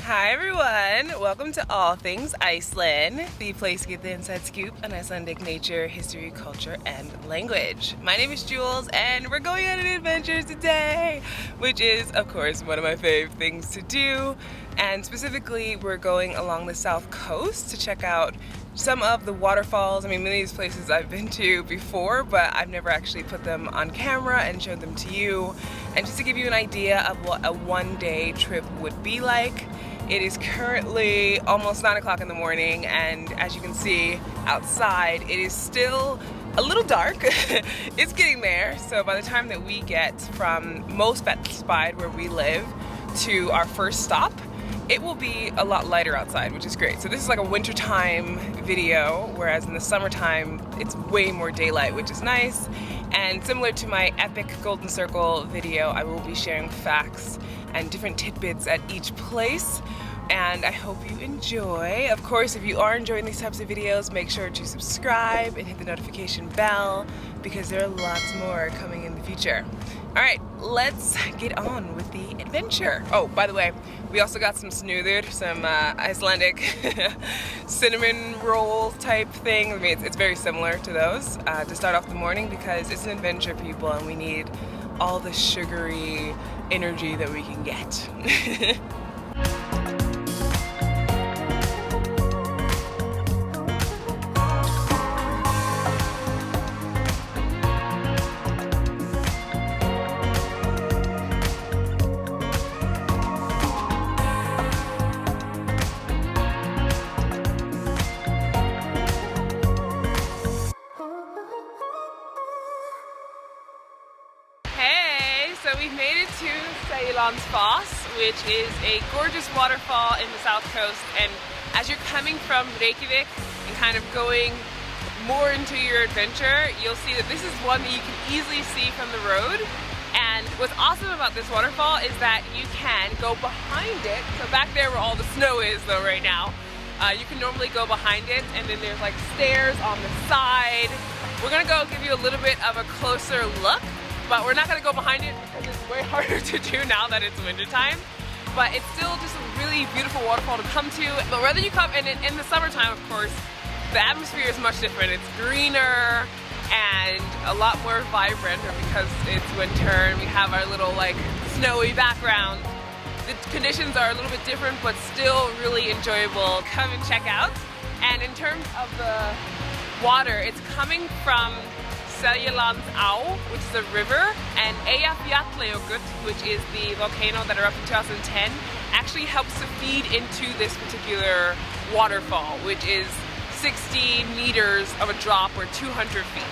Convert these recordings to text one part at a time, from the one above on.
Hi everyone, welcome to All Things Iceland, the place to get the inside scoop on Icelandic nature, history, culture, and language. My name is Jules and we're going on an adventure today, which is of course one of my fave things to do. And specifically we're going along the south coast to check out some of the waterfalls. I mean, many of these places I've been to before, but I've never actually put them on camera and showed them to you. And just to give you an idea of what a one-day trip would be like, it is currently almost 9 o'clock in the morning, and as you can see outside, it is still a little dark. It's getting there, so by the time that we get from Mosfellsbær, where we live, to our first stop, it will be a lot lighter outside, which is great. So this is like a wintertime video, whereas in the summertime, it's way more daylight, which is nice. And similar to my epic Golden Circle video, I will be sharing facts and different tidbits at each place. And I hope you enjoy. Of course, if you are enjoying these types of videos, make sure to subscribe and hit the notification bell because there are lots more coming in the future. All right, let's get on with the adventure. Oh, by the way, we also got some snúður, some Icelandic cinnamon roll type thing. I mean, it's very similar to those to start off the morning because it's an adventure, people, and we need all the sugary energy that we can get. So we've made it to Seljalandsfoss, which is a gorgeous waterfall in the south coast. And as you're coming from Reykjavík and kind of going more into your adventure, you'll see that this is one that you can easily see from the road. And what's awesome about this waterfall is that you can go behind it. So back there where all the snow is though right now, you can normally go behind it, and then there's like stairs on the side. We're gonna go give you a little bit of a closer look, but we're not gonna go behind it because it's way harder to do now that it's wintertime. But it's still just a really beautiful waterfall to come to. But whether you come in the summertime, of course, the atmosphere is much different. It's greener and a lot more vibrant because it's winter and we have our little like snowy background. The conditions are a little bit different, but still really enjoyable. Come and check out. And in terms of the water, it's coming from Seljalandslaug, which is a river, and Seljavallaug, which is the volcano that erupted in 2010, actually helps to feed into this particular waterfall, which is 60 meters of a drop or 200 feet.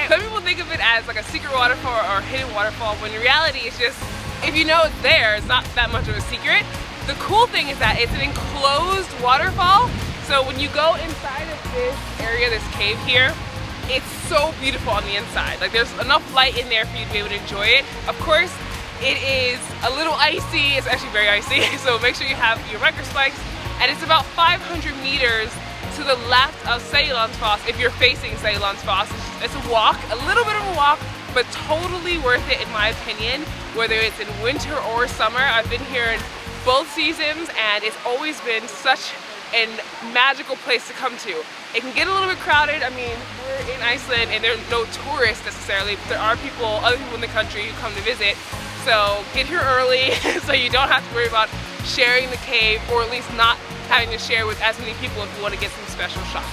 Some people think of it as like a secret waterfall or a hidden waterfall, when in reality it's just, if you know it's there, it's not that much of a secret. The cool thing is that it's an enclosed waterfall, so when you go inside of this area, this cave here, it's so beautiful on the inside. Like there's enough light in there for you to be able to enjoy it. Of course, it is a little icy, it's actually very icy, so make sure you have your biker spikes, and it's about 500 meters to the left of Seljalandsfoss if you're facing Seljalandsfoss. It's a walk, a little bit of a walk, but totally worth it in my opinion, whether it's in winter or summer. I've been here in both seasons and it's always been such a magical place to come to. It can get a little bit crowded. I mean, we're in Iceland and there are no tourists necessarily, but there are other people in the country who come to visit. So get here early so you don't have to worry about sharing the cave, or at least not having to share with as many people if you want to get some special shots.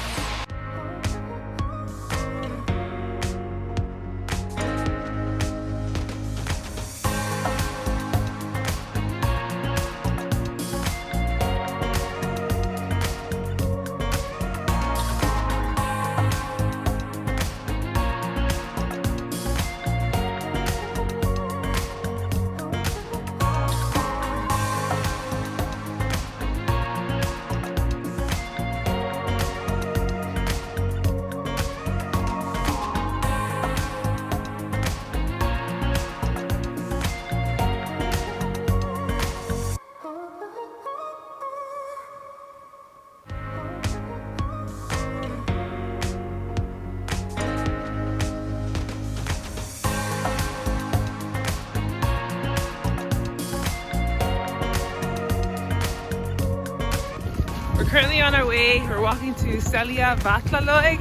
currently on our way. We're walking to Seljavallaug,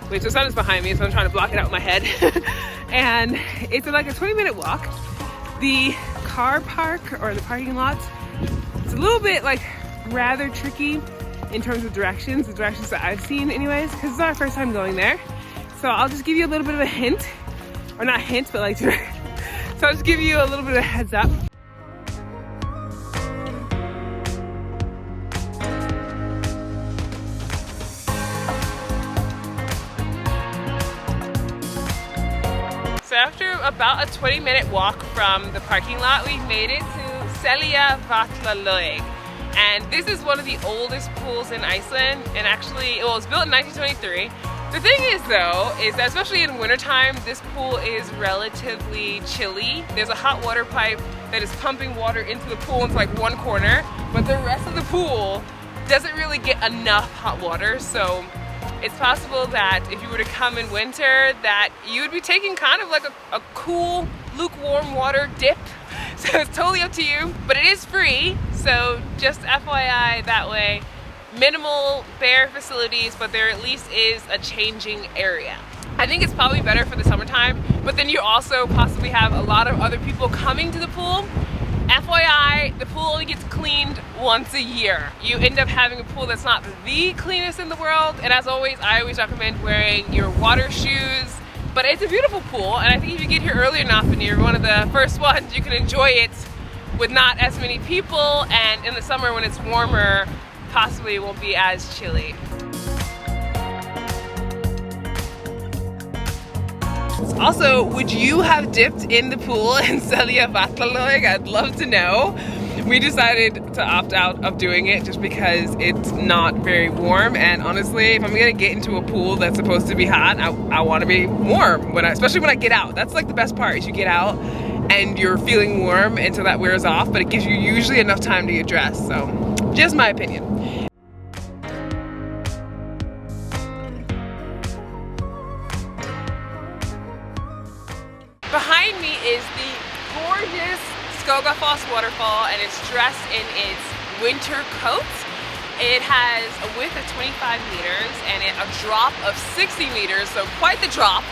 which the sun is behind me, so I'm trying to block it out with my head. And it's like a 20-minute walk. The car park, or the parking lot, it's a little bit like rather tricky in terms of directions, the directions that I've seen anyways, because it's not our first time going there. So I'll just give you a little bit of a hint, or not hint, but like, so I'll just give you a little bit of a heads up. So after about a 20-minute walk from the parking lot, we made it to Seljavallaug. And this is one of the oldest pools in Iceland, and actually, well, it was built in 1923. The thing is though, is that especially in wintertime, this pool is relatively chilly. There's a hot water pipe that is pumping water into the pool into like one corner, but the rest of the pool doesn't really get enough hot water. So it's possible that if you were to come in winter, that you would be taking kind of like a cool, lukewarm water dip. So it's totally up to you, but it is free. So just FYI that way. Minimal bare facilities, but there at least is a changing area. I think it's probably better for the summertime, but then you also possibly have a lot of other people coming to the pool. FYI, the pool only gets cleaned once a year. You end up having a pool that's not the cleanest in the world, and as always, I always recommend wearing your water shoes. But it's a beautiful pool, and I think if you get here early enough and you're one of the first ones, you can enjoy it with not as many people, and in the summer when it's warmer, possibly won't be as chilly. Also, would you have dipped in the pool in Seljavallaug? I'd love to know. We decided to opt out of doing it just because it's not very warm, and honestly, if I'm gonna get into a pool that's supposed to be hot, I want to be warm, especially when I get out. That's like the best part, is you get out and you're feeling warm until that wears off, but it gives you usually enough time to get dressed. So, just my opinion. Behind me is the gorgeous Sk'ogafoss Waterfall, and it's dressed in its winter coat. It has a width of 25 meters and a drop of 60 meters, so quite the drop.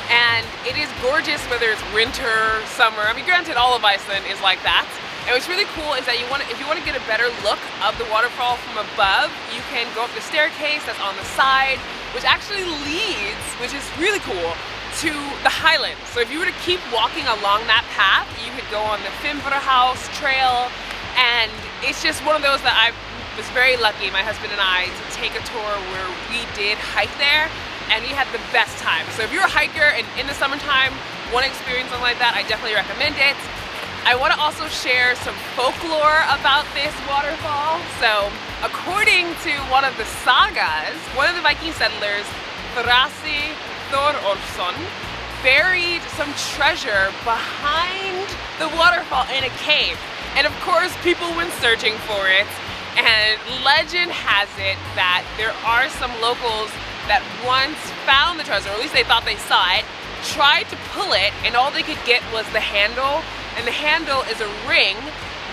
And it is gorgeous whether it's winter, summer. I mean, granted, all of Iceland is like that. And what's really cool is that if you want to get a better look of the waterfall from above, you can go up the staircase that's on the side, which actually leads, which is really cool, to the Highlands. So if you were to keep walking along that path, you could go on the House Trail, and it's just one of those that I was very lucky, my husband and I, to take a tour where we did hike there, and we had the best time. So if you're a hiker and in the summertime want to experience something like that, I definitely recommend it. I want to also share some folklore about this waterfall. So according to one of the sagas, one of the Viking settlers, Thrasi Thorolfsson, buried some treasure behind the waterfall in a cave. And of course, people went searching for it. And legend has it that there are some locals that once found the treasure, or at least they thought they saw it, tried to pull it, and all they could get was the handle. And the handle is a ring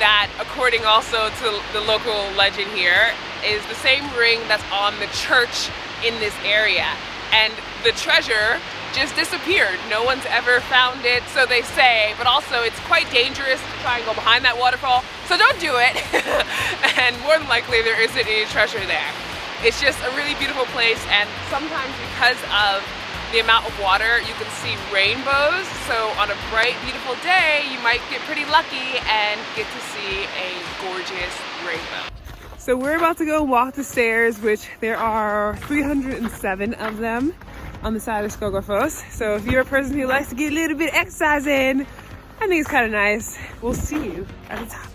that, according also to the local legend here, is the same ring that's on the church in this area. And the treasure just disappeared. No one's ever found it, so they say, but also it's quite dangerous to try and go behind that waterfall, so don't do it. And more than likely there isn't any treasure there. It's just a really beautiful place, and sometimes because of the amount of water, you can see rainbows. So on a bright, beautiful day, you might get pretty lucky and get to see a gorgeous rainbow. So we're about to go walk the stairs, which there are 307 of them on the side of Sk'ogafoss. So if you're a person who likes to get a little bit of exercise in, I think it's kind of nice. We'll see you at the top.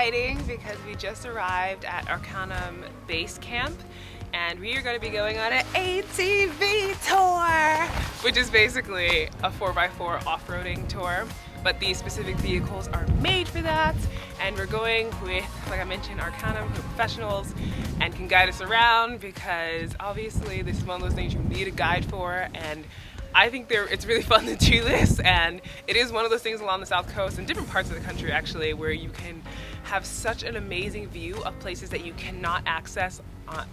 exciting because we just arrived at Arcanum base camp and we are going to be going on an ATV tour, which is basically a 4x4 off-roading tour, but these specific vehicles are made for that, and we're going with, like I mentioned, Arcanum, who are professionals and can guide us around, because obviously this is one of those things you need a guide for, and I think it's really fun to do this, and it is one of those things along the south coast and different parts of the country actually where you can have such an amazing view of places that you cannot access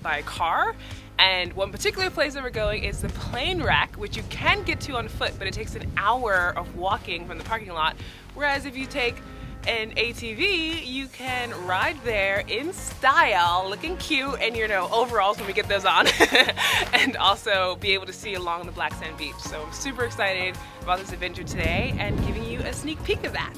by car. And one particular place that we're going is the plane wreck, which you can get to on foot, but it takes an hour of walking from the parking lot, whereas if you take an ATV, you can ride there in style, looking cute in your overalls when we get those on, and also be able to see along the black sand beach. So I'm super excited about this adventure today and giving you a sneak peek of that.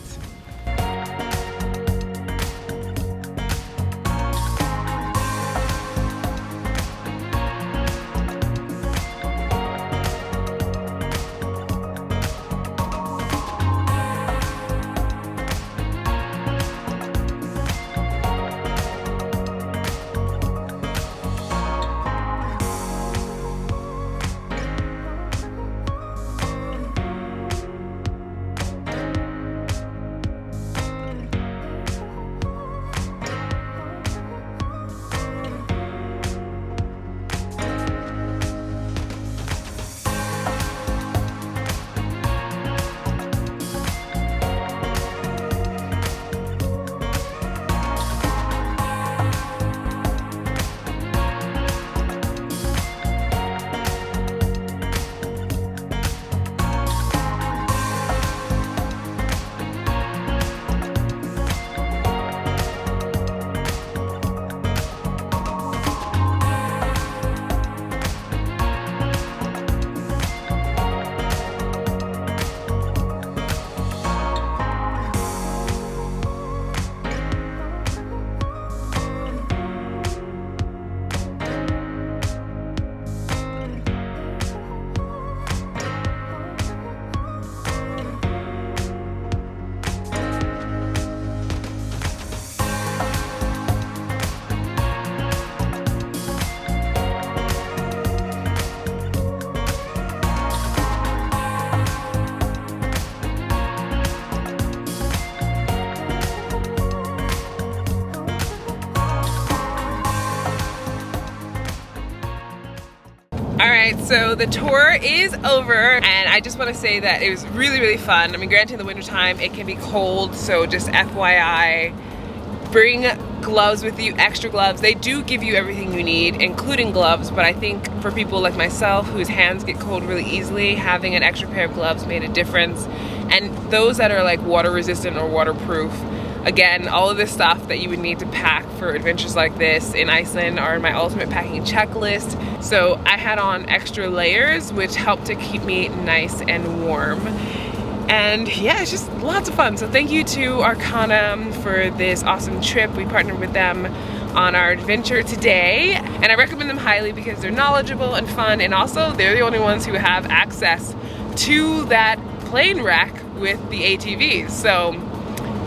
Alright, so the tour is over, and I just want to say that it was really fun. I mean, granted in the wintertime it can be cold, so just FYI, bring gloves with you, extra gloves. They do give you everything you need, including gloves, but I think for people like myself whose hands get cold really easily, having an extra pair of gloves made a difference. And those that are like water resistant or waterproof, again, all of this stuff that you would need to pack for adventures like this in Iceland are in my ultimate packing checklist. So I had on extra layers, which helped to keep me nice and warm. And yeah, it's just lots of fun. So thank you to Arcanum for this awesome trip. We partnered with them on our adventure today, and I recommend them highly because they're knowledgeable and fun, and also they're the only ones who have access to that plane wreck with the ATVs. So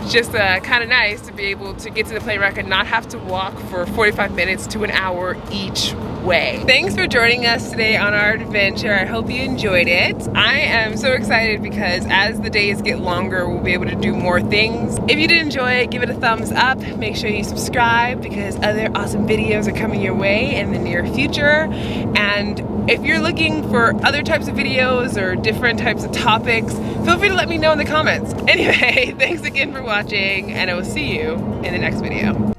it's just kind of nice to be able to get to the plane wreck and not have to walk for 45 minutes to an hour each way. Thanks for joining us today on our adventure. I hope you enjoyed it. I am so excited because as the days get longer, we'll be able to do more things. If you did enjoy it, give it a thumbs up. Make sure you subscribe because other awesome videos are coming your way in the near future. And if you're looking for other types of videos or different types of topics, feel free to let me know in the comments. Anyway, thanks again for watching, and I will see you in the next video.